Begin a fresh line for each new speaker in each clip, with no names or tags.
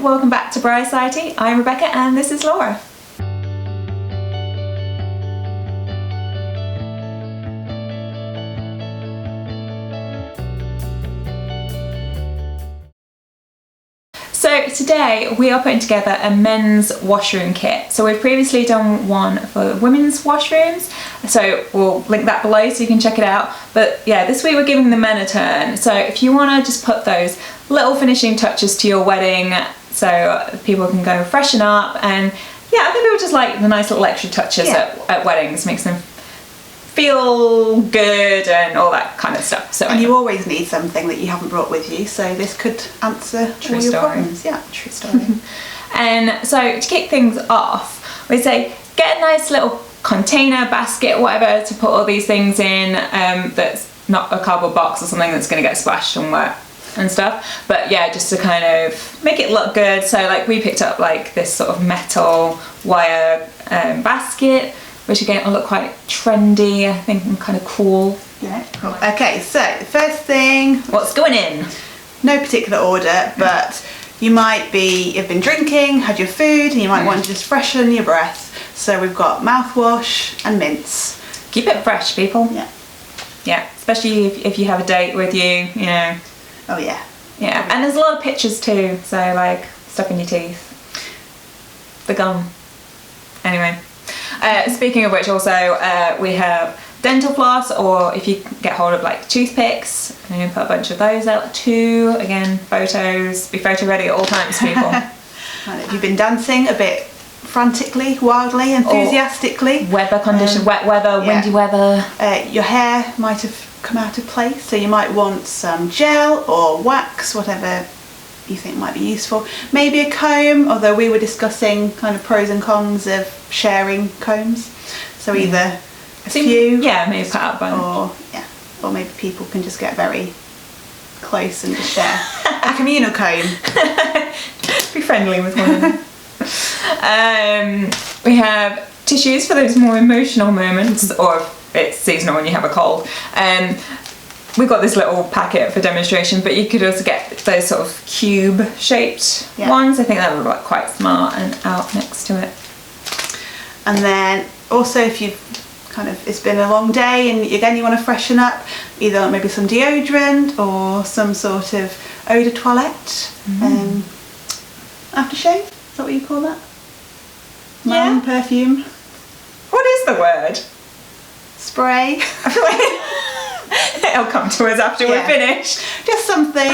welcome back to Bride Society. I'm Rebecca and this is Laura. So today we are putting together a men's washroom kit. So we've previously done one for women's washrooms, so we'll link that below so you can check it out. But yeah, this week we're giving the men a turn. So if you want to just put those little finishing touches to your wedding so people can go freshen up, and yeah, I think people just like the nice little extra touches at weddings, makes them feel good and all that kind of stuff. So
and you always need something that you haven't brought with you, so this could answer all your problems. Yeah,
true story. And so to kick things off, we say get a nice little container, basket, whatever to put all these things in, that's not a cardboard box or something that's going to get splashed and wet and stuff. But yeah, just to kind of make it look good. So like we picked up like this sort of metal wire basket, which again will look quite trendy, I think, and kind of cool.
Yeah, cool. Okay, so the first thing...
What's going in?
No particular order, but you might you've been drinking, had your food, and you might want to just freshen your breath. So we've got mouthwash and mints.
Keep it fresh, people.
Yeah.
Yeah, especially if you have a date with you, you know.
Oh yeah.
Yeah, and there's a lot of pictures too, so like stuff in your teeth. The gum. Anyway. Speaking of which, also we have dental floss, or if you get hold of like toothpicks, you can put a bunch of those out too. Again, photos, be photo ready at all times, people.
And if you've been dancing a bit frantically, wildly, enthusiastically,
weather condition, wet weather, windy weather,
your hair might have come out of place, so you might want some gel or wax, whatever you think might be useful. Maybe a comb, although we were discussing kind of pros and cons of sharing combs. So either a few,
maybe put out a bunch,
or maybe people can just get very close and just share a communal comb.
Be friendly with one another. We have tissues for those more emotional moments, or if it's seasonal and you have a cold. We've got this little packet for demonstration, but you could also get those sort of cube shaped ones. I think that would look quite smart and out next to it.
And then also if it's been a long day and again you want to freshen up, either maybe some deodorant or some sort of eau de toilette, aftershave, is that what you call that?
Yeah.
Perfume.
What is the word?
Spray.
It'll come to us after we're finished.
Just something,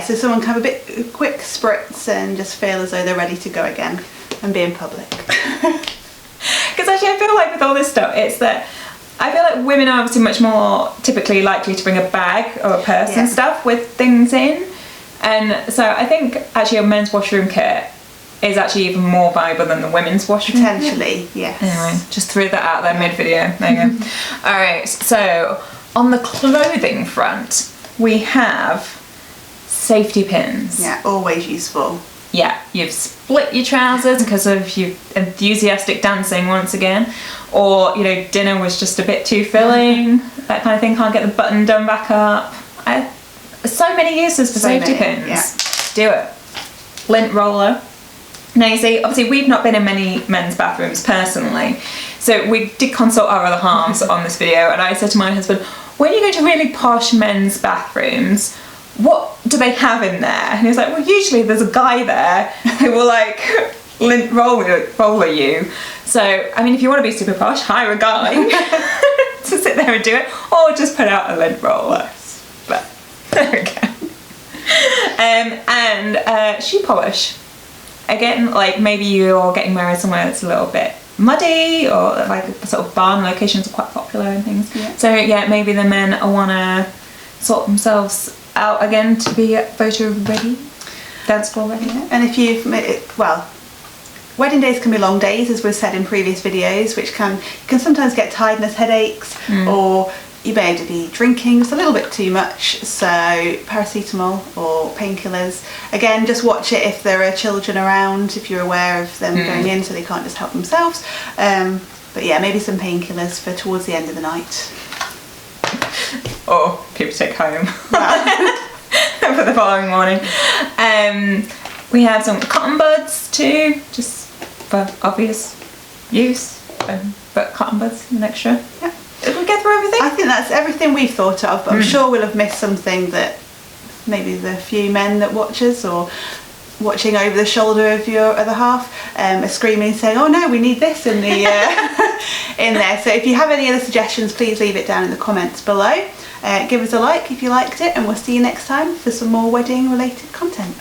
so someone can have a quick spritz and just feel as though they're ready to go again and be in public.
Because actually I feel like with all this stuff, it's that I feel like women are obviously much more typically likely to bring a bag or a purse and stuff with things in. And so I think actually a men's washroom kit is actually even more valuable than the women's washroom.
Potentially, yes.
Anyway, just threw that out there mid-video. There you go. Alright, so on the clothing front, we have safety pins.
Yeah, always useful.
Yeah, you've split your trousers because of your enthusiastic dancing once again, or you know, dinner was just a bit too filling, that kind of thing, can't get the button done back up. So many uses for safety pins. Yeah. Do it. Lint roller. Now you see, obviously we've not been in many men's bathrooms personally, so we did consult our other halves on this video, and I said to my husband, when you go to really posh men's bathrooms, what do they have in there? And he was like, well, usually there's a guy there who will like lint roller you. So, I mean, if you want to be super posh, hire a guy to sit there and do it, or just put out a lint roller. But there we go. And shoe polish. Again, like maybe you're getting married somewhere that's a little bit muddy, or like sort of barn locations are quite popular and things. Yeah. So yeah, maybe the men want to sort themselves out again to be photo ready, dance floor ready.
Yeah. And if you've wedding days can be long days, as we've said in previous videos, which can sometimes get tiredness, headaches, or you may be drinking just a little bit too much, so paracetamol or painkillers. Again, just watch it if there are children around, if you're aware of them going in so they can't just help themselves. But yeah, maybe some painkillers for towards the end of the night.
Or people take home for the following morning. We have some cotton buds too, just for obvious use, but cotton buds an extra.
Yeah.
Did we get through everything?
I think that's everything we've thought of, but I'm sure we'll have missed something that maybe the few men that watch us or watching over the shoulder of your other half are screaming saying, oh no, we need this in the in there. So if you have any other suggestions, please leave it down in the comments below. Give us a like if you liked it, and we'll see you next time for some more wedding related content.